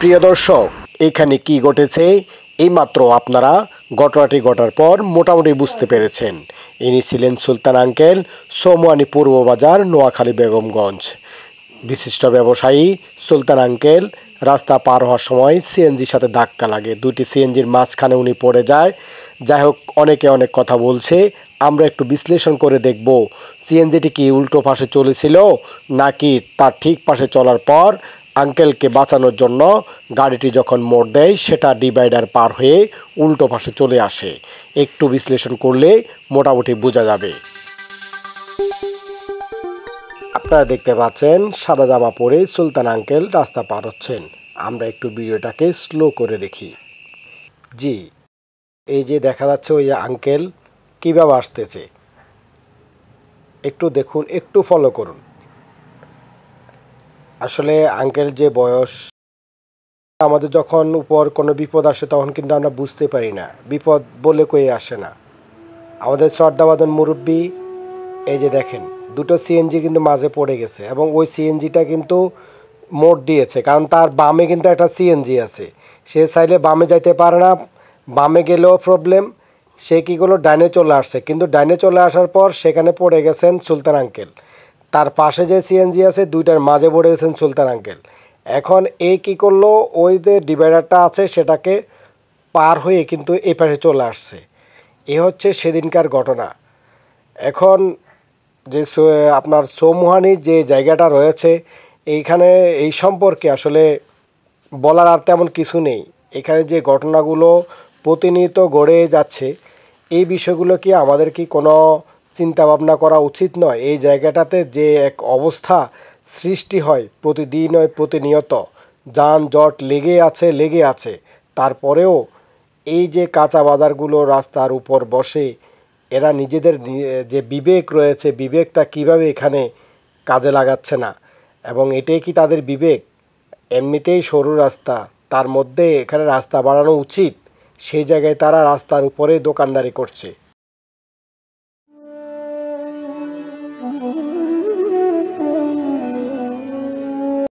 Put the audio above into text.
প্রিয় দর্শক, এখানে কি ঘটেছে এইমাত্র আপনারা ঘটনাটি ঘটার পর মোটামুটি বুঝতে পেরেছেন। ইনি ছিলেন সুলতান আঙ্কেল, সোমওয়ানী পূর্ব বাজার, নোয়াখালী বেগমগঞ্জ। বিশিষ্ট ব্যবসায়ী সুলতান আঙ্কেল রাস্তা পার হওয়ার সময় সিএনজির সাথে ধাক্কা লাগে, দুটি সিএনজির মাঝখানে উনি পড়ে যায়। যাই হোক, অনেকে অনেক কথা বলছে, আমরা একটু বিশ্লেষণ করে দেখব সিএনজিটি কি উল্টো পাশে চলেছিল নাকি তার ঠিক পাশে চলার পর আঙ্কেলকে বাঁচানোর জন্য গাড়িটি যখন মোড় দেয় সেটা ডিভাইডার পার হয়ে উল্টো পাশে চলে আসে। একটু বিশ্লেষণ করলে মোটামুটি বোঝা যাবে। আপনারা দেখতে পাচ্ছেন সাদা জামা পরে সুলতান আঙ্কেল রাস্তা পার হচ্ছেন। আমরা একটু ভিডিওটাকে স্লো করে দেখি। জি, এই যে দেখা যাচ্ছে ওই আঙ্কেল কীভাবে আসতেছে, একটু দেখুন, একটু ফলো করুন। আসলে আঙ্কেল যে বয়স, আমাদের যখন উপর কোনো বিপদ আসে তখন কিন্তু আমরা বুঝতে পারি না, বিপদ বলে কই আসে না। আমাদের শ্রদ্ধাবাদন মুরব্বী এই যে দেখেন দুটো সিএনজি কিন্তু মাঝে পড়ে গেছে এবং ওই সিএনজিটা কিন্তু মোড় দিয়েছে, কারণ তার বামে কিন্তু একটা সিএনজি আছে। সে চাইলে বামে যাইতে পারে না, বামে গেলেও প্রবলেম। সে কী করলো, ডাইনে চলে আসছে, কিন্তু ডাইনে চলে আসার পর সেখানে পড়ে গেছেন সুলতান আঙ্কেল। তার পাশে যে সিএনজি আছে দুইটার মাঝে পড়ে গেছেন সুলতান আঙ্কেল। এখন এই কী করলো, ওই যে ডিভাইডারটা আছে সেটাকে পার হয়ে কিন্তু এই পাশে চলে আসছে। এ হচ্ছে সেদিনকার ঘটনা। এখন যে আপনার চৌমুহানি যে জায়গাটা রয়েছে এইখানে এই সম্পর্কে আসলে বলার আর তেমন কিছু নেই। এখানে যে ঘটনাগুলো প্রতিনিয়ত গড়ে যাচ্ছে, এই বিষয়গুলো কি আমাদের কি কোনো চিন্তা ভাবনা করা উচিত নয়? এই জায়গাটাতে যে এক অবস্থা সৃষ্টি হয় প্রতিদিন, হয় প্রতিনিয়ত যানজট লেগে আছে, তারপরেও এই যে কাঁচা বাজারগুলো রাস্তার উপর বসে এরা নিজেদের যে বিবেক রয়েছে, বিবেকটা কিভাবে এখানে কাজে লাগাচ্ছে না। এবং এটাই কি তাদের বিবেক? এমনিতেই সরু রাস্তা, তার মধ্যে এখানে রাস্তা বাড়ানো উচিত, সেই জায়গায় তারা রাস্তার উপরে দোকানদারি করছে।